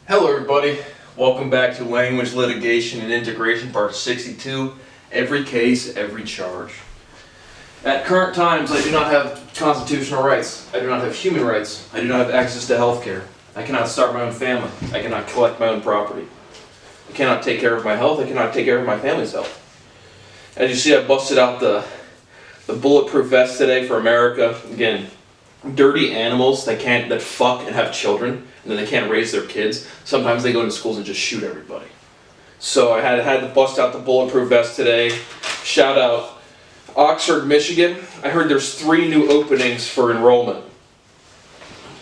Hello everybody, welcome back to Language, Litigation, and Integration Part 62, Every Case, Every Charge. At current times, I do not have constitutional rights, I do not have human rights, I do not have access to health care, I cannot start my own family, I cannot collect my own property, I cannot take care of my health, I cannot take care of my family's health. As you see, I busted out the bulletproof vest today for America. Again, dirty animals that fuck and have children, and then they can't raise their kids. Sometimes they go into schools and just shoot everybody. So I had to bust out the bulletproof vest today. Shout out Oxford, Michigan. I heard there's 3 new openings for enrollment.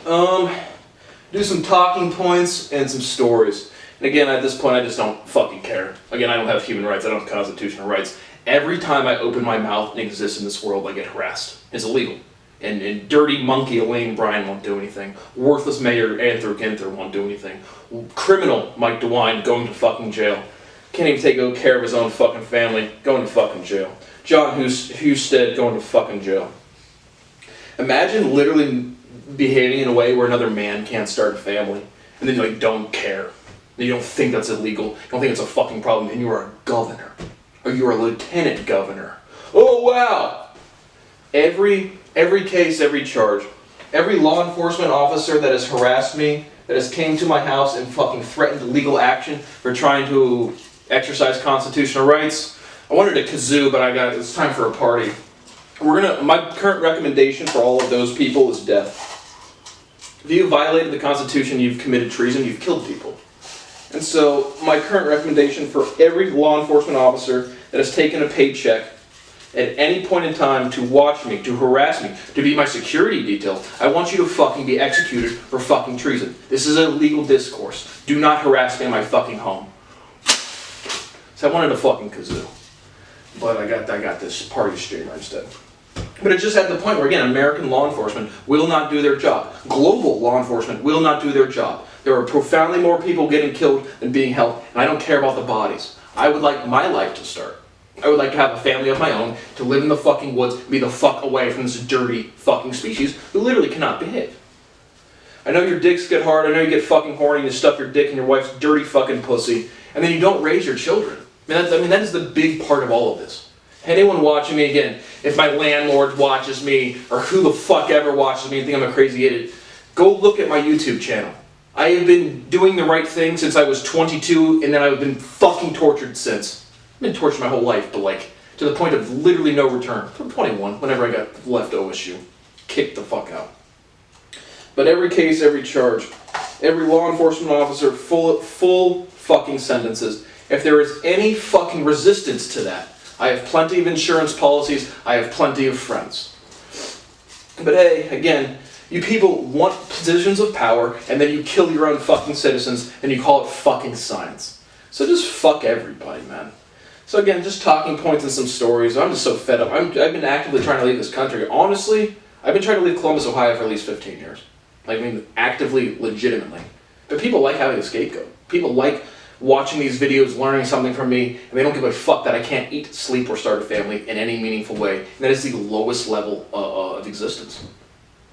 Do some talking points and some stories. And again, at this point, I just don't fucking care. Again, I don't have human rights. I don't have constitutional rights. Every time I open my mouth and exist in this world, I get harassed. It's illegal. And dirty monkey Elaine Bryan won't do anything. Worthless Mayor Andrew Ginther won't do anything. Criminal Mike DeWine going to fucking jail. Can't even take good care of his own fucking family, going to fucking jail. John Husted going to fucking jail. Imagine literally behaving in a way where another man can't start a family, and then you don't care. You don't think that's illegal. You don't think it's a fucking problem, and you are a governor. Or you're a lieutenant governor. Oh wow! Every case, every charge. Every law enforcement officer that has harassed me, that has came to my house and fucking threatened legal action for trying to exercise constitutional rights. I wanted a kazoo, but it's time for a party. My current recommendation for all of those people is death. If you violated the Constitution, you've committed treason, you've killed people. And so, my current recommendation for every law enforcement officer that has taken a paycheck at any point in time to watch me, to harass me, to be my security detail, I want you to fucking be executed for fucking treason. This is a legal discourse. Do not harass me in my fucking home. So I wanted a fucking kazoo. But I got this party streamer instead. But it just at the point where, again, American law enforcement will not do their job. Global law enforcement will not do their job. There are profoundly more people getting killed than being held, and I don't care about the bodies. I would like my life to start. I would like to have a family of my own, to live in the fucking woods, be the fuck away from this dirty fucking species who literally cannot behave. I know your dicks get hard, I know you get fucking horny and you stuff your dick in your wife's dirty fucking pussy, and then you don't raise your children. That is the big part of all of this. Anyone watching me, again, if my landlord watches me, or who the fuck ever watches me and think I'm a crazy idiot, go look at my YouTube channel. I have been doing the right thing since I was 22, and then I've been fucking tortured since. I've been tortured my whole life, but to the point of literally no return. From 21, whenever I got left OSU. Kicked the fuck out. But every case, every charge, every law enforcement officer, full fucking sentences. If there is any fucking resistance to that, I have plenty of insurance policies, I have plenty of friends. But hey, again, you people want positions of power, and then you kill your own fucking citizens, and you call it fucking science. So just fuck everybody, man. So again, just talking points and some stories. I'm just so fed up. I've been actively trying to leave this country. Honestly, I've been trying to leave Columbus, Ohio for at least 15 years. Actively, legitimately. But people like having a scapegoat. People like watching these videos, learning something from me, and they don't give a fuck that I can't eat, sleep, or start a family in any meaningful way. And that is the lowest level of existence.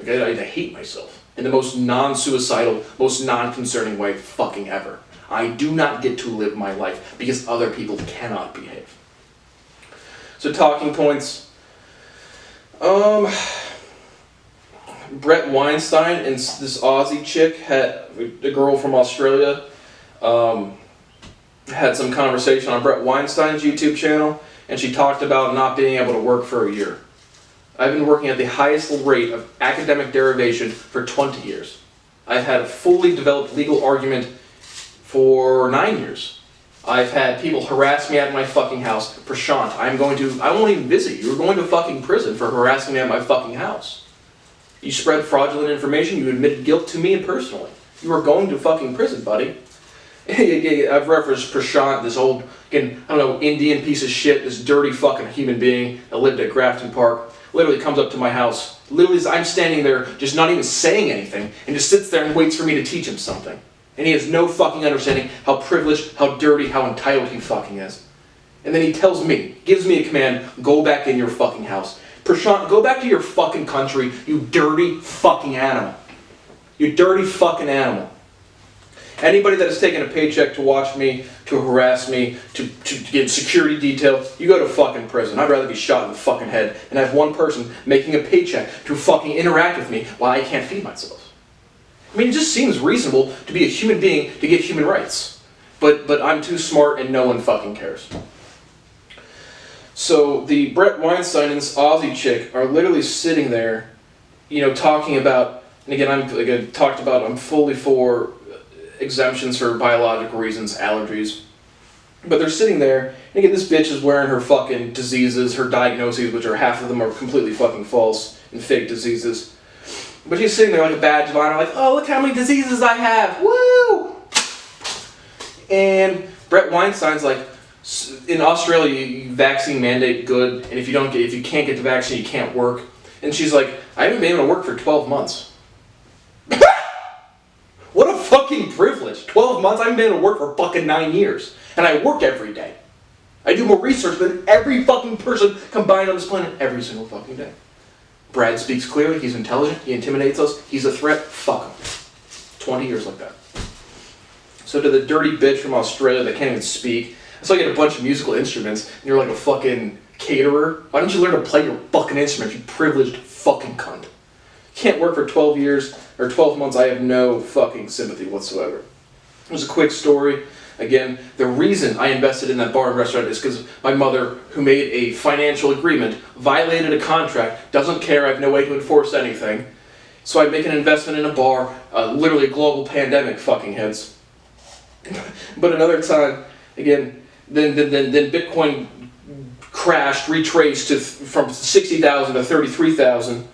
I hate myself in the most non-suicidal, most non-concerning way fucking ever. I do not get to live my life because other people cannot behave. So talking points. Brett Weinstein and this Aussie chick, a girl from Australia, had some conversation on Brett Weinstein's YouTube channel, and she talked about not being able to work for a year. I've been working at the highest rate of academic derivation for 20 years. I've had a fully developed legal argument for 9 years. I've had people harass me at my fucking house. Prashant, I won't even visit you. You're going to fucking prison for harassing me at my fucking house. You spread fraudulent information, you admitted guilt to me and personally. You are going to fucking prison, buddy. I've referenced Prashant, this old, Indian piece of shit, this dirty fucking human being that lived at Grafton Park. Literally comes up to my house, literally as I'm standing there, just not even saying anything, and just sits there and waits for me to teach him something. And he has no fucking understanding how privileged, how dirty, how entitled he fucking is. And then he tells me, gives me a command, go back in your fucking house. Prashant, go back to your fucking country, you dirty fucking animal. You dirty fucking animal. Anybody that has taken a paycheck to watch me, to harass me, to get security detail, you go to fucking prison. I'd rather be shot in the fucking head than have one person making a paycheck to fucking interact with me while I can't feed myself. I mean, it just seems reasonable to be a human being to get human rights. But I'm too smart and no one fucking cares. So the Brett Weinstein and this Aussie chick are literally sitting there, talking about, and again, I'm fully for exemptions for biological reasons, allergies. But they're sitting there, and again, this bitch is wearing her fucking diseases, her diagnoses, which are half of them are completely fucking false and fake diseases. But she's sitting there like a badge of honor, like, oh, look how many diseases I have, woo! And Brett Weinstein's like, in Australia, vaccine mandate good, and if you can't get the vaccine, you can't work. And she's like, I haven't been able to work for 12 months. What a fucking privilege. 12 months? I haven't been able to work for fucking 9 years. And I work every day. I do more research than every fucking person combined on this planet every single fucking day. Brad speaks clearly, he's intelligent, he intimidates us, he's a threat, fuck him. 20 years like that. So to the dirty bitch from Australia that can't even speak, so I get a bunch of musical instruments, and you're like a fucking caterer. Why don't you learn to play your fucking instrument, you privileged fucking cunt? Can't work for 12 years, or 12 months, I have no fucking sympathy whatsoever. It was a quick story. Again, the reason I invested in that bar and restaurant is because my mother, who made a financial agreement, violated a contract, doesn't care, I have no way to enforce anything. So I make an investment in a bar, literally a global pandemic fucking hits. But another time, again, then Bitcoin crashed, retraced from 60,000 to 33,000.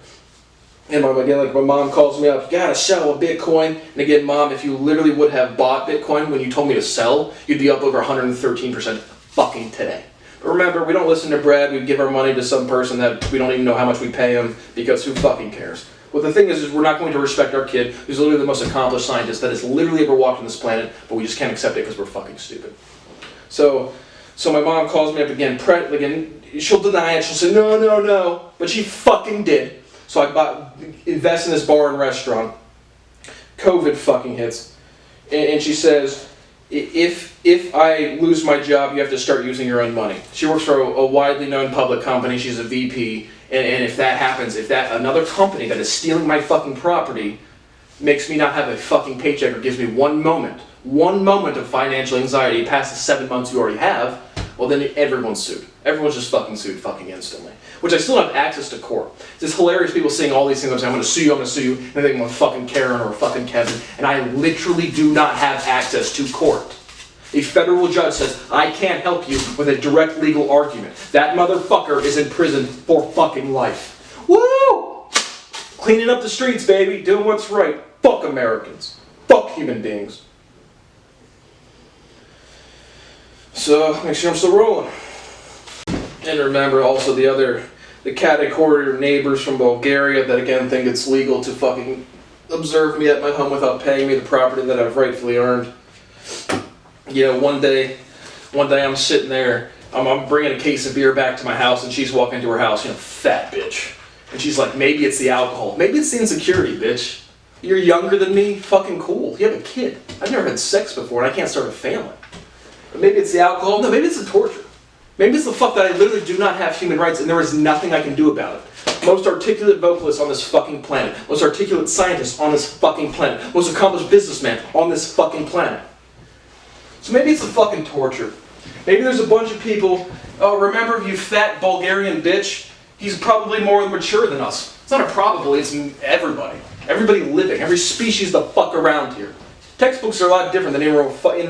And my mom calls me up, you gotta sell a Bitcoin. And again, Mom, if you literally would have bought Bitcoin when you told me to sell, you'd be up over 113% fucking today. But remember, we don't listen to Brad, we give our money to some person that we don't even know how much we pay him, because who fucking cares? Well, the thing is we're not going to respect our kid, who's literally the most accomplished scientist that has literally ever walked on this planet, but we just can't accept it because we're fucking stupid. So my mom calls me up again, she'll deny it, she'll say, no, but she fucking did. So I invest in this bar and restaurant. COVID fucking hits. And she says, if I lose my job, you have to start using your own money. She works for a widely known public company. She's a VP. And if that happens, if another company that is stealing my fucking property makes me not have a fucking paycheck or gives me one moment of financial anxiety past the 7 months you already have, well then everyone's sued. Everyone's just fucking sued fucking instantly. Which I still have access to court. It's just hilarious people saying all these things. I'm going to sue you, and they think I'm a fucking Karen or a fucking Kevin. And I literally do not have access to court. A federal judge says, I can't help you with a direct legal argument. That motherfucker is in prison for fucking life. Woo! Cleaning up the streets, baby. Doing what's right. Fuck Americans. Fuck human beings. So, make sure I'm still rolling. And remember also the catty corner neighbors from Bulgaria that again think it's legal to fucking observe me at my home without paying me the property that I've rightfully earned. One day I'm sitting there, I'm bringing a case of beer back to my house and she's walking to her house, fat bitch. And she's like, maybe it's the alcohol. Maybe it's the insecurity, bitch. You're younger than me? Fucking cool. You have a kid. I've never had sex before and I can't start a family. But maybe it's the alcohol. No, maybe it's the torture. Maybe it's the fuck that I literally do not have human rights and there is nothing I can do about it. Most articulate vocalist on this fucking planet. Most articulate scientist on this fucking planet. Most accomplished businessman on this fucking planet. So maybe it's the fucking torture. Maybe there's a bunch of people, oh, remember you fat Bulgarian bitch? He's probably more mature than us. It's not a probably, it's everybody. Everybody living, every species the fuck around here. Textbooks are a lot different than in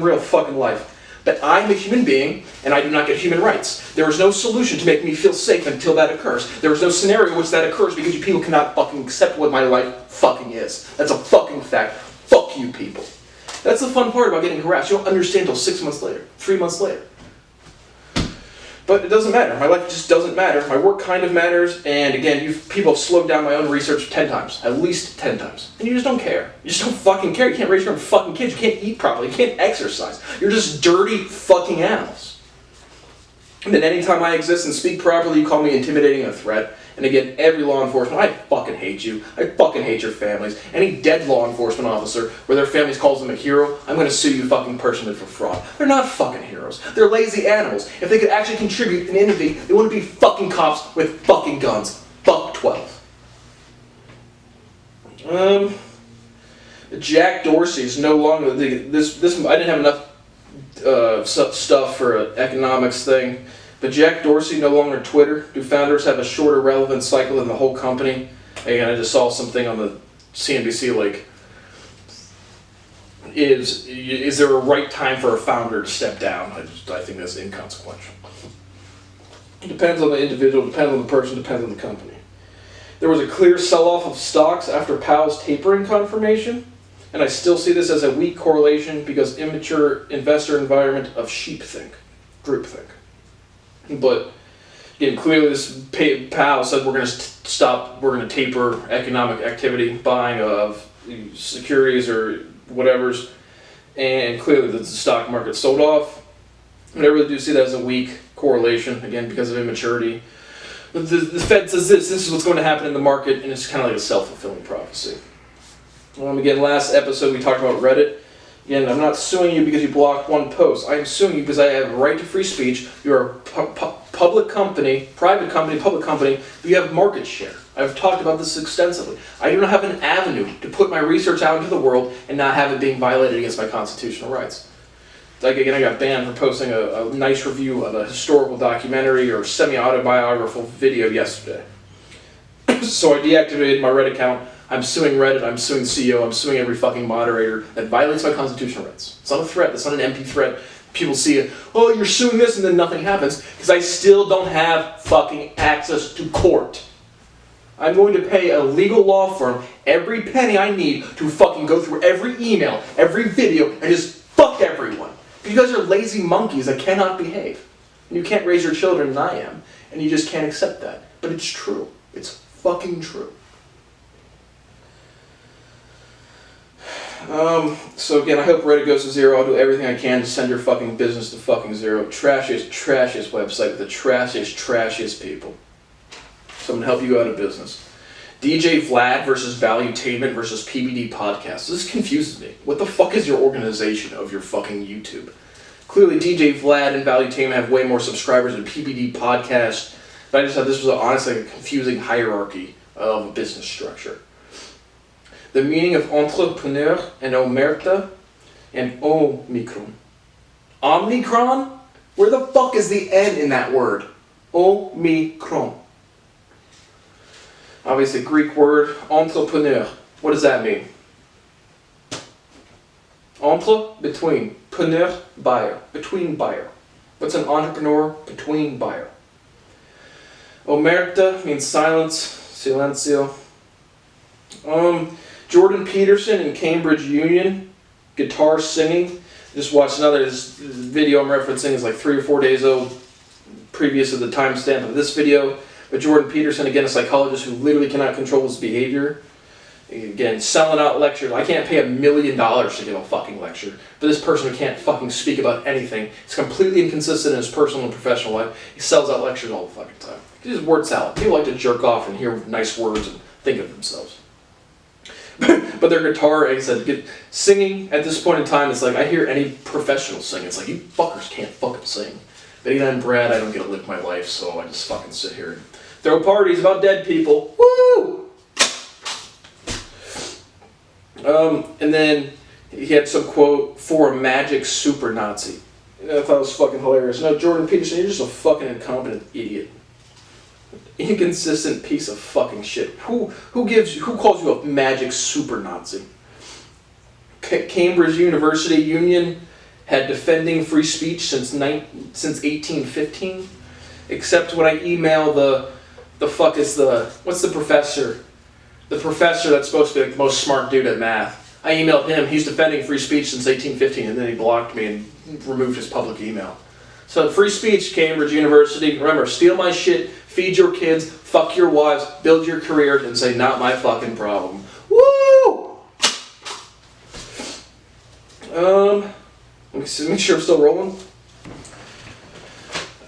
real fucking life. But I'm a human being, and I do not get human rights. There is no solution to make me feel safe until that occurs. There is no scenario in which that occurs because you people cannot fucking accept what my life fucking is. That's a fucking fact. Fuck you people. That's the fun part about getting harassed. You don't understand until 6 months later, 3 months later. But it doesn't matter. My life just doesn't matter. My work kind of matters, and again, people have slowed down my own research 10 times. At least 10 times. And you just don't care. You just don't fucking care. You can't raise your own fucking kids. You can't eat properly. You can't exercise. You're just dirty fucking animals. And then anytime I exist and speak properly, you call me intimidating and a threat. And again, every law enforcement, I fucking hate you. I fucking hate your families. Any dead law enforcement officer where their family calls them a hero, I'm going to sue you fucking personally for fraud. They're not fucking heroes. They're lazy animals. If they could actually contribute and innovate, they wouldn't be fucking cops with fucking guns. Fuck 12. Jack Dorsey is no longer this. I didn't have enough stuff for an economics thing. But Jack Dorsey no longer Twitter. Do founders have a shorter relevance cycle than the whole company? Again, I just saw something on the CNBC like, is there a right time for a founder to step down? I think that's inconsequential. It depends on the individual, depends on the person, depends on the company. There was a clear sell-off of stocks after Powell's tapering confirmation, and I still see this as a weak correlation because immature investor environment of sheepthink, groupthink. But again, clearly this Powell said we're going to we're going to taper economic activity, buying of securities or whatever's, and clearly the stock market sold off. And I really do see that as a weak correlation, again, because of immaturity. The Fed says this is what's going to happen in the market, and it's kind of like a self-fulfilling prophecy. Again, last episode we talked about Reddit. Again, I'm not suing you because you blocked one post. I'm suing you because I have a right to free speech. You're a public company, private company, public company, but you have market share. I've talked about this extensively. I do not have an avenue to put my research out into the world and not have it being violated against my constitutional rights. Like, again, I got banned for posting a nice review of a historical documentary or semi-autobiographical video yesterday. So I deactivated my Reddit account. I'm suing Reddit, I'm suing the CEO, I'm suing every fucking moderator that violates my constitutional rights. It's not a threat, it's not an empty threat. People see it, oh, you're suing this, and then nothing happens, because I still don't have fucking access to court. I'm going to pay a legal law firm every penny I need to fucking go through every email, every video, and just fuck everyone. Because you're lazy monkeys that cannot behave. And you can't raise your children, and I am, and you just can't accept that. But it's true. It's fucking true. So again, I hope Reddit goes to zero. I'll do everything I can to send your fucking business to fucking zero. Trashiest website with the trashiest people. So I'm gonna help you out of business. DJ Vlad versus Valuetainment versus PBD Podcast. This confuses me. What the fuck is your organization of your fucking YouTube? Clearly DJ Vlad and Valuetainment have way more subscribers than PBD Podcast, but I just thought this was honestly a confusing hierarchy of a business structure. The meaning of entrepreneur and omerta and omicron. Omicron? Where the fuck is the N in that word? Omicron. Obviously, Greek word, entrepreneur. What does that mean? Entre, between. Preneur, buyer. Between buyer. What's an entrepreneur? Between buyer. Omerta means silence, silencio. Jordan Peterson in Cambridge Union, guitar singing. Just watched this video I'm referencing is like 3 or 4 days old, previous to the timestamp of this video. But Jordan Peterson, again, a psychologist who literally cannot control his behavior. Again, selling out lectures. I can't pay $1 million to give a fucking lecture. But this person who can't fucking speak about anything, he's completely inconsistent in his personal and professional life. He sells out lectures all the fucking time. He's just word salad. People like to jerk off and hear nice words and think of themselves. But their guitar, like I said, singing at this point in time, it's like I hear any professional sing. It's like, you fuckers can't fucking sing. But even I'm Brad, I don't get to live my life, so I just fucking sit here and throw parties about dead people. Woo! And then he had some quote, for a magic super Nazi. I thought it was fucking hilarious. No, Jordan Peterson, you're just a fucking incompetent idiot. Inconsistent piece of fucking shit. Who calls you a magic super Nazi? Cambridge University Union had defending free speech since 1815. Except when I email what's the professor? The professor that's supposed to be like the most smart dude at math. I emailed him, he's defending free speech since 1815, and then he blocked me and removed his public email. So free speech, Cambridge University. Remember, steal my shit, feed your kids, fuck your wives, build your career, and say, not my fucking problem. Woo! Let me make sure I'm still rolling.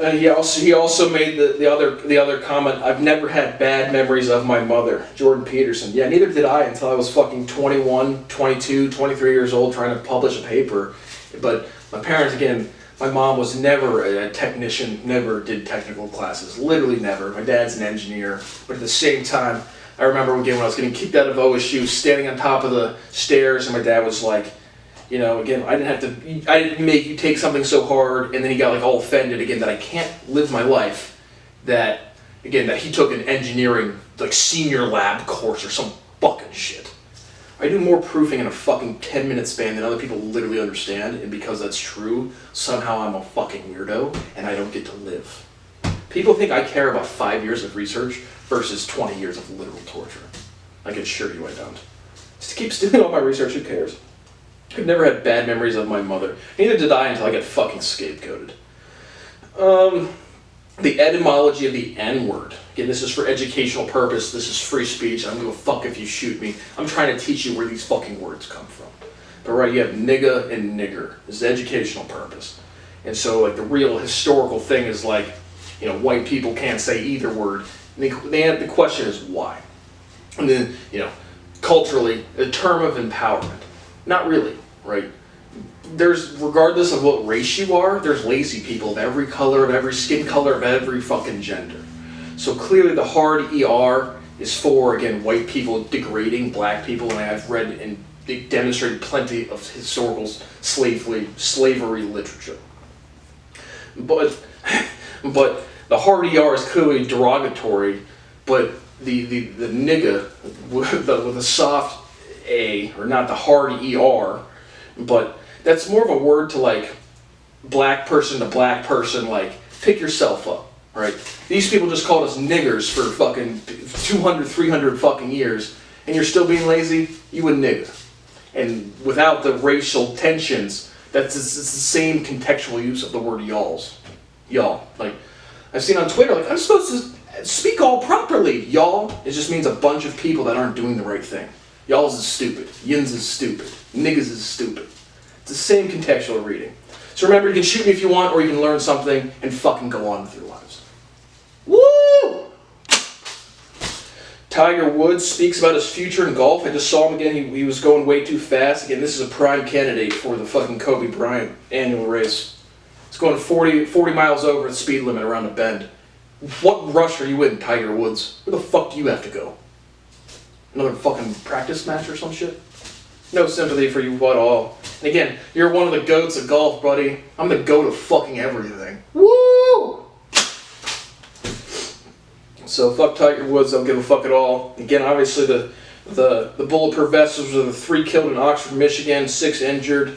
He also made the other comment. I've never had bad memories of my mother, Jordan Peterson. Yeah, neither did I until I was fucking 21, 22, 23 years old trying to publish a paper. But my parents, again, my mom was never a technician, never did technical classes, literally never. My dad's an engineer, but at the same time, I remember again when I was getting kicked out of OSU, standing on top of the stairs, and my dad was like, you know, again, I didn't make you take something so hard, and then he got like all offended again that I can't live my life, that he took an engineering, like senior lab course or some fucking shit. I do more proofing in a fucking 10-minute span than other people literally understand, and because that's true, somehow I'm a fucking weirdo, and I don't get to live. People think I care about 5 years of research versus 20 years of literal torture. I can assure you I don't. Just keep stealing all my research, who cares? I've never had bad memories of my mother. Neither did I until I got fucking scapegoated. The etymology of the N-word. Again, this is for educational purpose. This is free speech. I don't give a fuck if you shoot me. I'm trying to teach you where these fucking words come from. But right, you have nigga and nigger. This is educational purpose. And so, like, the real historical thing is like, you know, white people can't say either word. And the question is why? And then, you know, culturally, a term of empowerment. Not really, right? There's, regardless of what race you are, there's lazy people of every color, of every skin color, of every fucking gender. So clearly the hard ER is for, again, white people degrading black people, and I've read and demonstrated plenty of historical slavery literature. But the hard ER is clearly derogatory, but the nigga with the soft A, or not the hard ER, but that's more of a word to like black person to black person, like pick yourself up, right? These people just called us niggers for fucking 200, 300 fucking years, and you're still being lazy? You a nigger. And without the racial tensions, it's the same contextual use of the word y'alls. Y'all. Like, I've seen on Twitter, like, I'm supposed to speak all properly. Y'all, it just means a bunch of people that aren't doing the right thing. Y'all's is stupid. Yins is stupid. Niggas is stupid. It's the same contextual reading. So remember, you can shoot me if you want, or you can learn something and fucking go on with your lives. Woo! Tiger Woods speaks about his future in golf. I just saw him again. He was going way too fast. Again, this is a prime candidate for the fucking Kobe Bryant annual race. It's going 40 miles over the speed limit around a bend. What rush are you in, Tiger Woods? Where the fuck do you have to go? Another fucking practice match or some shit? No sympathy for you at all. And again, you're one of the goats of golf, buddy. I'm the goat of fucking everything. Woo! So fuck Tiger Woods, don't give a fuck at all. Again, obviously the bulletproof vests were the 3 killed in Oxford, Michigan, 6 injured.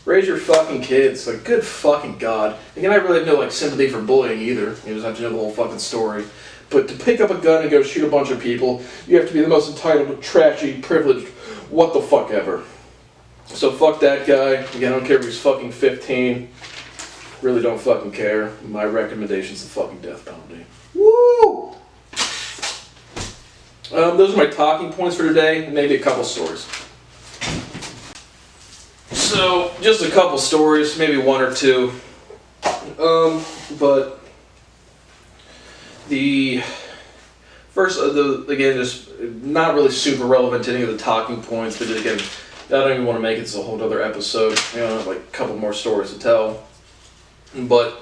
Raise your fucking kids. Like, good fucking God. Again, I really have no, like, sympathy for bullying either. You just have to know the whole fucking story. But to pick up a gun and go shoot a bunch of people, you have to be the most entitled, trashy, privileged, what the fuck ever. So fuck that guy. Again, I don't care if he's fucking 15. Really don't fucking care. My recommendation's the fucking death penalty. Woo! Those are my talking points for today, and maybe a couple stories. So, just a couple stories, maybe one or two. But the first, again, just not really super relevant to any of the talking points, but again, I don't even want to make it a whole other episode. You know, like a couple more stories to tell. But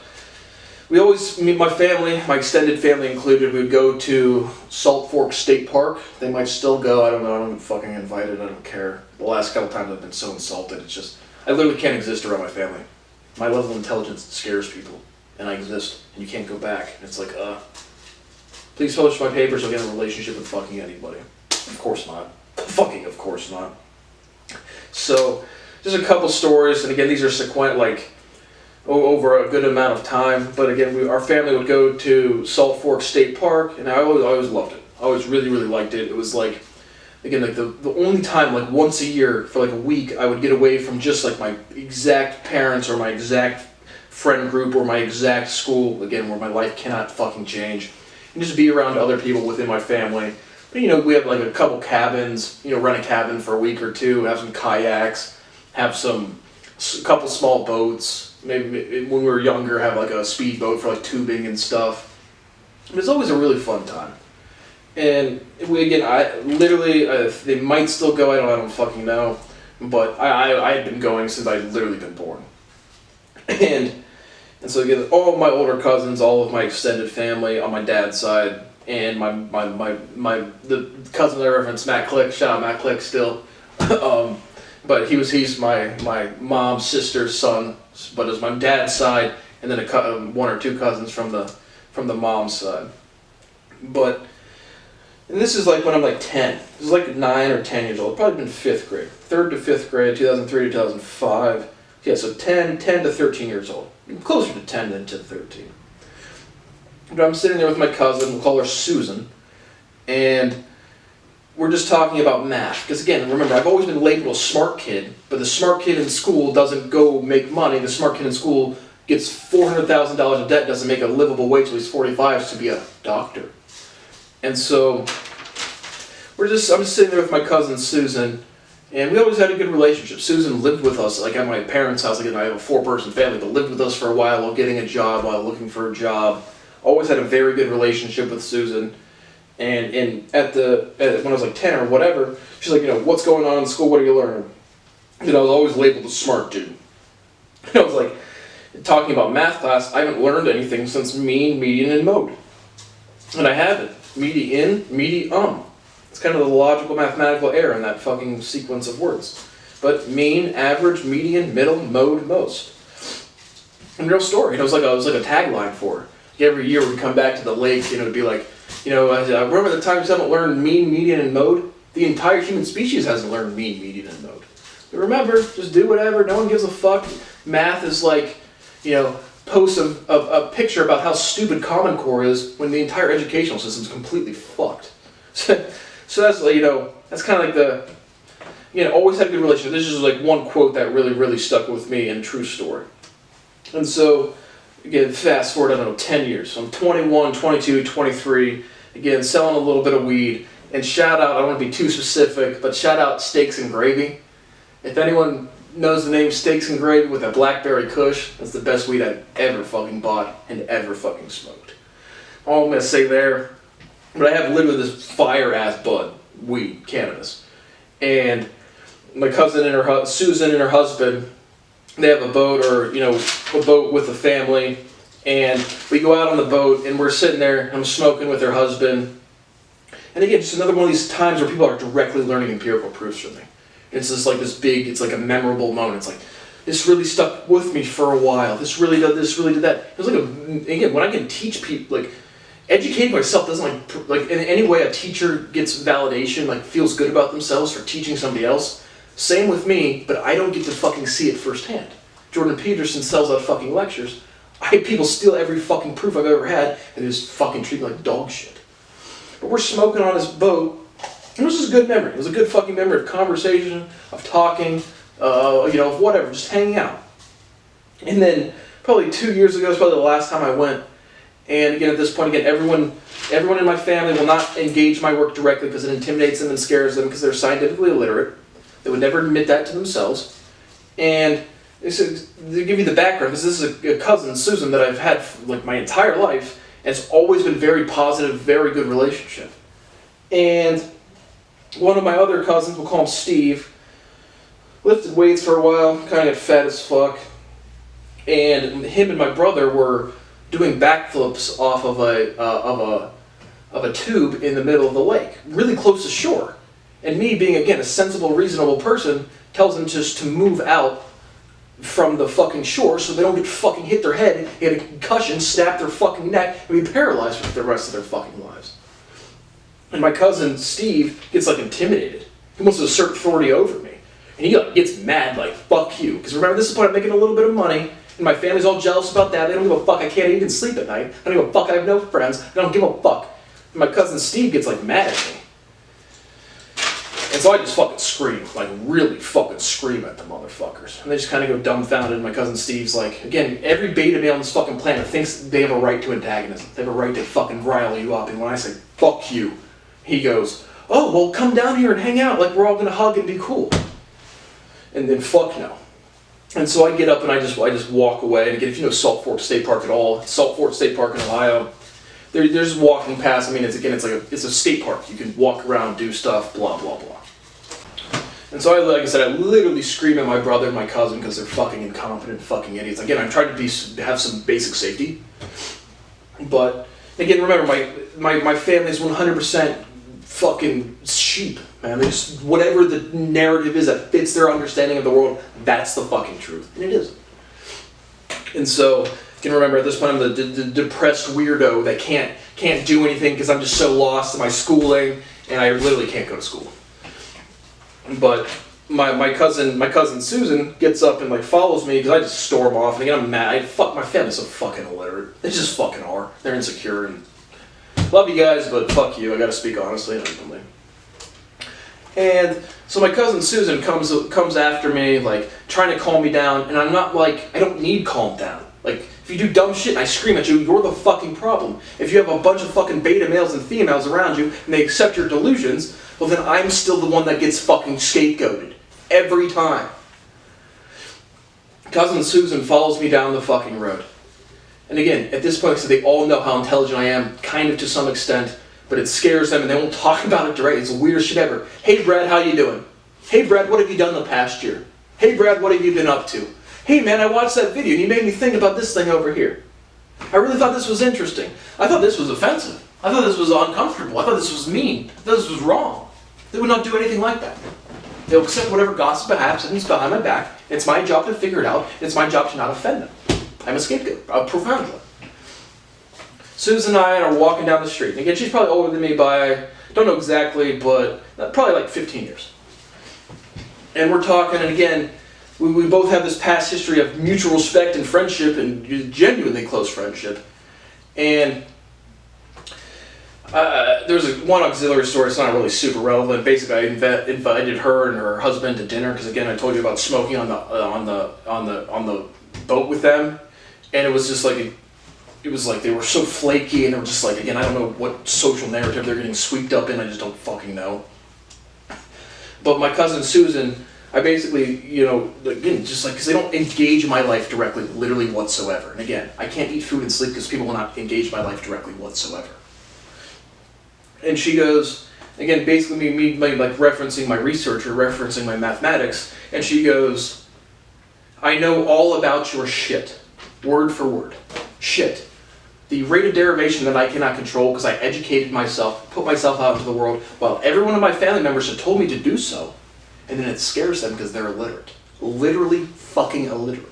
we always, my family, my extended family included, we would go to Salt Fork State Park. They might still go, I don't know, I don't fucking invited, I don't care. The last couple times I've been so insulted, it's just, I literally can't exist around my family. My level of intelligence scares people, and I exist, and you can't go back. And it's like, please publish my papers, I'll get in a relationship with fucking anybody. Of course not. Fucking of course not. So, just a couple stories, and again, these are over a good amount of time, but again, our family would go to Salt Fork State Park, and I always loved it. I always really, really liked it. It was like, again, like the only time, like once a year for like a week, I would get away from just like my exact parents or my exact friend group or my exact school, again, where my life cannot fucking change, and just be around other people within my family. But, you know, we have like a couple cabins, you know, rent a cabin for a week or two, have some kayaks, have a couple small boats, maybe when we were younger, have like a speedboat for like tubing and stuff. It's always a really fun time. And they might still go. I don't fucking know. But I had been going since I'd literally been born. And so again, all of my older cousins, all of my extended family on my dad's side, and the cousin that I referenced, Matt Click, shout out Matt Click still. But he's my mom's sister's son, but it's my dad's side, and then one or two cousins from the mom's side. And this is like when I'm like 10. This is like 9 or 10 years old. Probably been 5th grade. 3rd to 5th grade, 2003 to 2005. Yeah, so 10 to 13 years old. Closer to 10 than to 13. But I'm sitting there with my cousin, we'll call her Susan, and we're just talking about math. Because again, remember, I've always been labeled a smart kid, but the smart kid in school doesn't go make money. The smart kid in school gets $400,000 of debt, doesn't make a livable wage till he's 45 to be a doctor. And so I'm just sitting there with my cousin Susan, and we always had a good relationship. Susan lived with us, like at my parents' house. Again, I have a 4-person family, but lived with us for a while getting a job, while looking for a job. Always had a very good relationship with Susan. And when I was like 10 or whatever, she's like, what's going on in school? What are you learning? And I was always labeled a smart dude. And I was like, talking about math class, I haven't learned anything since mean, median, and mode. And I haven't. Median, medium. It's kind of the logical mathematical error in that fucking sequence of words. But mean, average, median, middle, mode, most. And real story. It was like a tagline for her. Every year we'd come back to the lake, to be like, remember the times you haven't learned mean, median, and mode? The entire human species hasn't learned mean, median, and mode. But remember, just do whatever. No one gives a fuck. Math is like, post a picture about how stupid Common Core is when the entire educational system is completely fucked. So that's that's kind of like always had a good relationship. This is like one quote that really, really stuck with me and true story. And so, again, fast forward, 10 years. So I'm 21, 22, 23, again, selling a little bit of weed. And shout out, I don't want to be too specific, but shout out Steaks and Gravy. If anyone knows the name Steaks and Gravy with a Blackberry Kush, that's the best weed I've ever fucking bought and ever fucking smoked. All I'm going to say there, but I have literally this fire-ass bud, weed, cannabis. And my cousin and Susan and her husband, they have a boat a boat with the family. And we go out on the boat and we're sitting there and I'm smoking with her husband. And again, just another one of these times where people are directly learning empirical proofs from me. It's just like it's like a memorable moment. It's like, this really stuck with me for a while. This really did that. It was like again, when I can teach people, like, educating myself doesn't like in any way a teacher gets validation, like feels good about themselves for teaching somebody else. Same with me, but I don't get to fucking see it firsthand. Jordan Peterson sells out fucking lectures. People steal every fucking proof I've ever had and just fucking treat me like dog shit. But we're smoking on this boat, and this is a good memory. It was a good fucking memory of conversation, of talking, of whatever, just hanging out. And then probably 2 years ago is probably the last time I went. And again, at this point, everyone in my family will not engage my work directly because it intimidates them and scares them because they're scientifically illiterate. They would never admit that to themselves. And to give you the background, because this is a cousin, Susan, that I've had like my entire life, and it's always been very positive, very good relationship. And one of my other cousins, we'll call him Steve, lifted weights for a while, kind of got fat as fuck. And him and my brother were doing backflips off of a tube in the middle of the lake, really close to shore. And me, being again a sensible, reasonable person, tells them just to move out from the fucking shore so they don't get fucking hit their head, get a concussion, snap their fucking neck, and be paralyzed for the rest of their fucking lives. And my cousin Steve gets like intimidated. He wants to assert authority over me, and he like gets mad, like fuck you. Because remember, this is when I'm making a little bit of money. And my family's all jealous about that. They don't give a fuck. I can't even sleep at night. I don't give a fuck. I have no friends. I don't give a fuck. And my cousin Steve gets like mad at me. And so I just fucking scream. Like really fucking scream at the motherfuckers. And they just kind of go dumbfounded. And my cousin Steve's like, again, every beta male on this fucking planet thinks they have a right to antagonism. They have a right to fucking rile you up. And when I say, fuck you, he goes, oh, well, come down here and hang out. Like we're all going to hug and be cool. And then fuck no. And so I get up and I just walk away. And again, if you know Salt Fork State Park at all, Salt Fork State Park in Ohio, there's walking past. I mean, it's a state park. You can walk around, do stuff, blah blah blah. And so like I said, I literally scream at my brother and my cousin because they're fucking incompetent fucking idiots. Again, I'm trying to have some basic safety. But again, remember, my family is 100% fucking sheep, man. They just, whatever the narrative is that fits their understanding of the world, that's the fucking truth. And it is. And so, you can remember at this point I'm the depressed weirdo that can't do anything because I'm just so lost in my schooling and I literally can't go to school. But my cousin Susan gets up and like follows me because I just storm off and again I'm mad. My family's so fucking illiterate. They just fucking are. They're insecure and love you guys, but fuck you. I gotta speak honestly and openly. And so my cousin Susan comes after me, like trying to calm me down, and I'm not like, I don't need calm down. Like if you do dumb shit and I scream at you, you're the fucking problem. If you have a bunch of fucking beta males and females around you and they accept your delusions, well then I'm still the one that gets fucking scapegoated. Every time. Cousin Susan follows me down the fucking road. And again, at this point, so they all know how intelligent I am, kind of to some extent, but it scares them and they won't talk about it directly. It's the weirdest shit ever. Hey Brad, how you doing? Hey Brad, what have you done the past year? Hey Brad, what have you been up to? Hey man, I watched that video and you made me think about this thing over here. I really thought this was interesting. I thought this was offensive. I thought this was uncomfortable. I thought this was mean. I thought this was wrong. They would not do anything like that. They'll accept whatever gossip happens behind my back. It's my job to figure it out. It's my job to not offend them. I'm a scapegoat, a profound one. Susan and I are walking down the street. And again, she's probably older than me by, don't know exactly, but probably like 15 years. And we're talking, and again, we both have this past history of mutual respect and friendship, and genuinely close friendship. And there's one auxiliary story. It's not really super relevant. Basically, I invited her and her husband to dinner because again, I told you about smoking on the boat with them, and it was just like it was like they were so flaky, and they were just like, again, I don't know what social narrative they're getting swept up in. I just don't fucking know. But my cousin Susan, I basically, you know, again, just like because they don't engage my life directly, literally whatsoever. And again, I can't eat food and sleep because people will not engage my life directly whatsoever. And she goes, again, basically me like referencing my research or referencing my mathematics, and she goes, I know all about your shit, word for word, shit. The rate of derivation that I cannot control because I educated myself, put myself out into the world, while every one of my family members had told me to do so, and then it scares them because they're illiterate. Literally fucking illiterate.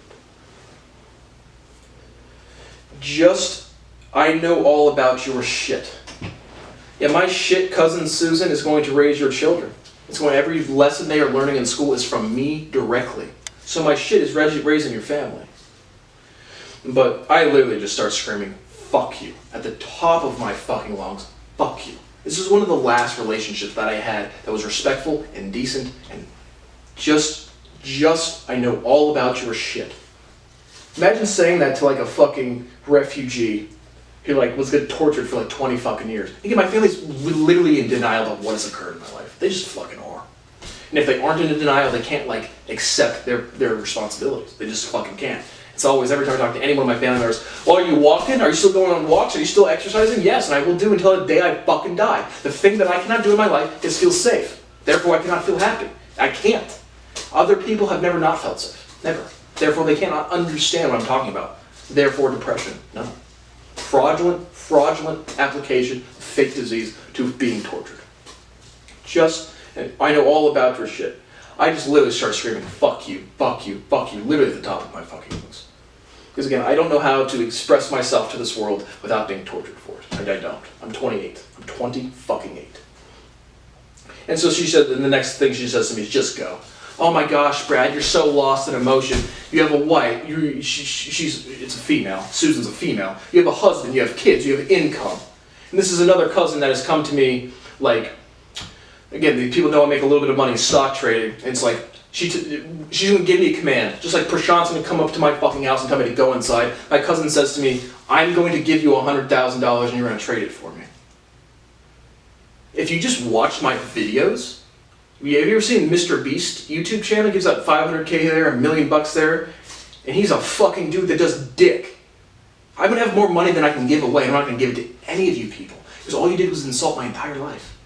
I know all about your shit. Yeah, my shit, cousin Susan, is going to raise your children. Every lesson they are learning in school is from me directly. So my shit is raising your family. But I literally just start screaming, fuck you, at the top of my fucking lungs, fuck you. This is one of the last relationships that I had that was respectful and decent and just, I know all about your shit. Imagine saying that to like a fucking refugee who like was getting tortured for like 20 fucking years. Again, my family's literally in denial of what has occurred in my life. They just fucking are. And if they aren't in denial, they can't like accept their responsibilities. They just fucking can't. It's always, every time I talk to any one of my family members, well, are you walking? Are you still going on walks? Are you still exercising? Yes, and I will do until the day I fucking die. The thing that I cannot do in my life is feel safe. Therefore, I cannot feel happy. I can't. Other people have never not felt safe. Never. Therefore, they cannot understand what I'm talking about. Therefore, depression. No. Fraudulent application of fake disease to being tortured. I know all about your shit. I just literally start screaming, fuck you, fuck you, fuck you, literally at the top of my fucking lungs. Because again, I don't know how to express myself to this world without being tortured for it. I don't. I'm 28. I'm 20 fucking 8. And so she said, and the next thing she says to me is, just go. Oh my gosh, Brad, you're so lost in emotion. You have a wife, it's a female, Susan's a female. You have a husband, you have kids, you have income. And this is another cousin that has come to me, like, again, the people know I make a little bit of money in stock trading. And it's like, she's going to give me a command. Just like Prashant's going to come up to my fucking house and tell me to go inside. My cousin says to me, I'm going to give you $100,000 and you're going to trade it for me. If you just watched my videos, Yeah, have you ever seen Mr. Beast YouTube channel? He gives out 500K there, $1 million there, and he's a fucking dude that does dick. I'm gonna have more money than I can give away. I'm not gonna give it to any of you people because all you did was insult my entire life.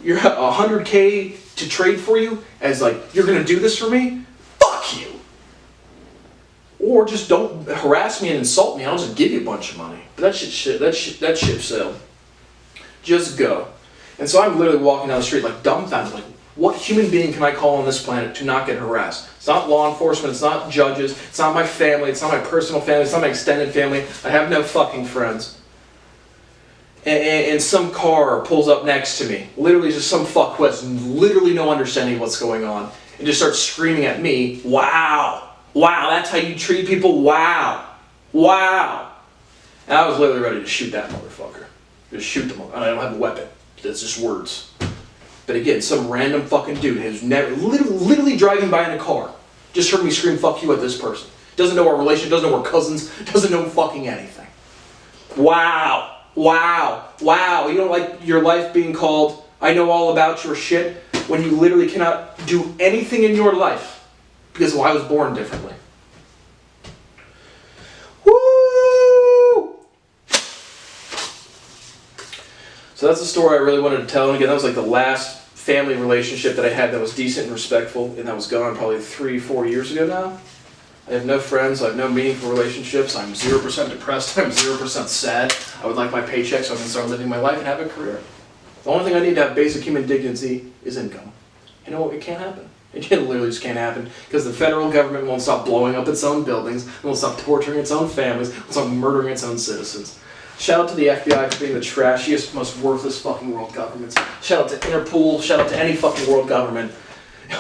You're 100K to trade for you as like you're gonna do this for me? Fuck you. Or just don't harass me and insult me. I'll just give you a bunch of money. But that ship sailed. Just go. And so I'm literally walking down the street like dumbfounded, like, what human being can I call on this planet to not get harassed? It's not law enforcement, it's not judges, it's not my family, it's not my personal family, it's not my extended family. I have no fucking friends. And some car pulls up next to me. Literally just some fuck who has literally no understanding of what's going on. And just starts screaming at me, wow, wow, that's how you treat people, wow, wow. And I was literally ready to shoot that motherfucker. Just shoot them. I don't have a weapon. That's just words. But again, some random fucking dude who's never, literally driving by in a car, just heard me scream fuck you at this person. Doesn't know our relation, doesn't know we're cousins, doesn't know fucking anything. Wow, wow, wow. You don't like your life being called, I know all about your shit, when you literally cannot do anything in your life because I was born differently. So that's the story I really wanted to tell. And again, that was like the last family relationship that I had that was decent and respectful, and that was gone probably 3-4 years ago now. I have no friends, I have no meaningful relationships, I'm 0% depressed, I'm 0% sad. I would like my paycheck so I can start living my life and have a career. The only thing I need to have basic human dignity is income. You know what? It can't happen. It literally just can't happen because the federal government won't stop blowing up its own buildings, it won't stop torturing its own families, it won't stop murdering its own citizens. Shout out to the FBI for being the trashiest, most worthless fucking world governments. Shout out to Interpol, shout out to any fucking world government.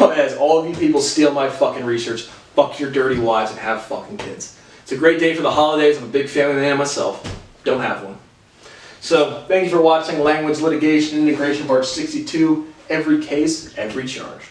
As all of you people steal my fucking research, fuck your dirty wives and have fucking kids. It's a great day for the holidays. I'm a big family man myself. Don't have one. So, thank you for watching Language Litigation Integration Part 62. Every case, every charge.